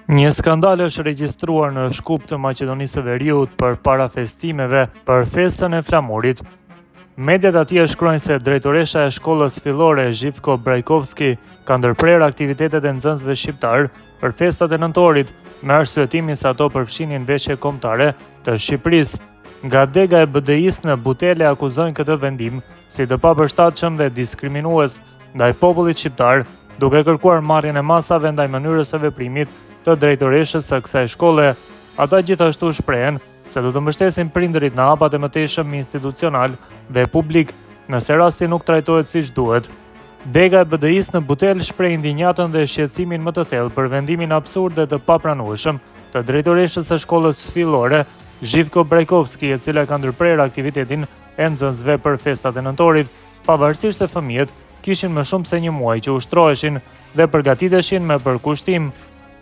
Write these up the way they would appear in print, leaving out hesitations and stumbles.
Një skandal është regjistruar në Shkup të Maqedonisë së Veriut për para festimeve për festën e flamurit. Mediat atje shkruajnë se drejtoresha e shkollës fillore Zhivko Brajkovski ka ndërprerë aktivitetet e nxënësve shqiptar për festat e nëntorit me arsyetimin se ato përfshinin veshje kombëtare të Shqipërisë. Nga dega e BDI-s në Butele akuzojnë këtë vendim si të papërshtatshëm dhe diskriminues ndaj popullit shqiptar, duke kërkuar marrjen e masave ndaj mënyrës së veprimit të drejtoreshës së kësaj shkolle. Ata gjithashtu shprehen se do të mbështesin prindërit në hapat e mëtejshëm institucional dhe publik nëse rasti nuk trajtohet siç duhet. Dega e BDI-s në Butel shpreh indinjatën dhe shqetësimin më të thellë për vendimin absurd dhe të papranueshëm të drejtoreshës së shkollës fillore Zhivko Brajkovski, e cila ka ndërprerë aktivitetin e nxënësve për festat e nëntorit, pavarësisht se fëmijët kishin më shumë se një muaj që ushtroheshin dhe përgatiteshin me përkushtim.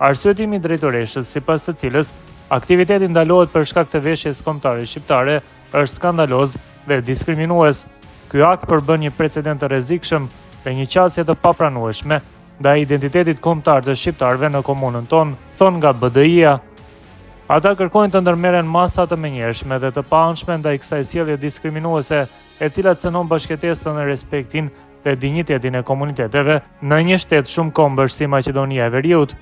Arsyetimi i drejtoreshës, sipas të cilës aktiviteti ndalohet për shkak të veshjes kombëtare shqiptare, është skandaloz dhe diskriminues. Ky akt përbën një precedent të rrezikshëm dhe një qasje të papranueshme ndaj identitetit kombëtar të shqiptarëve në komunën tonë, thon nga BDI-ja. Ata kërkojnë të ndërmerren masa të menjëhershme dhe të paanshme ndaj kësaj sjellje diskriminuese, e cila cënon bashkëtesën e respektin dhe dinjitetin e komuniteteve në një shtet shumë kombësh si Maqedonia e Veriut.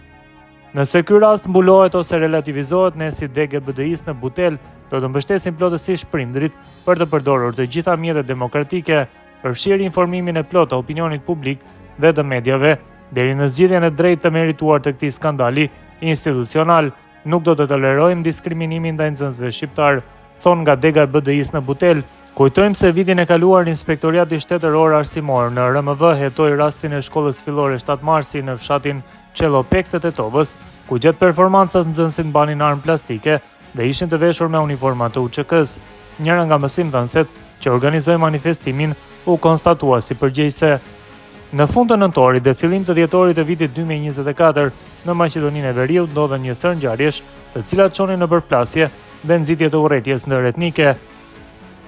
Nëse ky rast mbulohet ose relativizohet, ne si degë e BDI-s në Butel do të mbështesim plotësisht prindërit për të përdorur të gjitha mjetet demokratike, përfshirë informimin e plotë të opinionit publik dhe të mediave, deri në zgjidhjen e drejtë të merituar të këtij skandali institucional. Nuk do të tolerojmë diskriminimin ndaj nxënësve shqiptar, thon nga dega e BDI-s në Butel. Kujtojmë se vitin e kaluar Inspektoriati Shtetëror Arsimor në RMV hetoi rastin e shkollës fillore 7 Marsi në fshatin Çellopek të Tetovës, ku gjatë performancat nxënësit mbanin armë plastike dhe ishin të veshur me uniforma të UÇK-s. Njëra nga mësimdhënëset që organizoi manifestimin u konstatua si përgjegjëse. Në fund të nëntorit dhe fillim të dhjetorit të vitit 2024, në Maqedoninë e Veriut ndodhen një sër ngjarjesh, të cilat çonin në përplasje dhe nxitje të urrëties ndërretnike.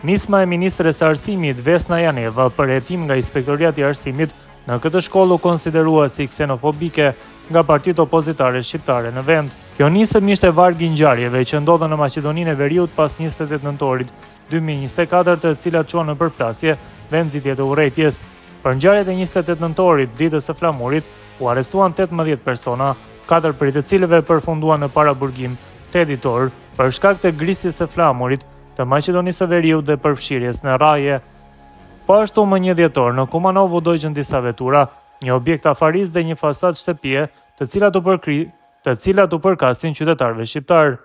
Nisma e ministres së arsimit Vesna Janeva për hetim nga Inspektoriati i Arsimit në këtë shkollë u konsiderua si ksenofobike nga partitë opozitare shqiptare në vend. Kjo nisëm ishte vargu i ngjarjeve që ndodhen në Maqedoninë e Veriut pas 28 nëntorit 2024, të cilat çuan në përplasje dhe nxitje të urrëties. Për ngjarjet e 28 nëntorit, ditës së flamurit, u arrestuan 18 persona, 4 prej të cilëve përfunduan në paraburgim teditor për shkak të grisjes së flamurit të Maqedonisë së Veriut dhe përfshirjes në rraje. Po ashtu më 1 dhjetor në Kumanov u dogjën disa vetura, një objekt afariz dhe një fasadë shtëpie, të cilat u përkasin qytetarëve shqiptar.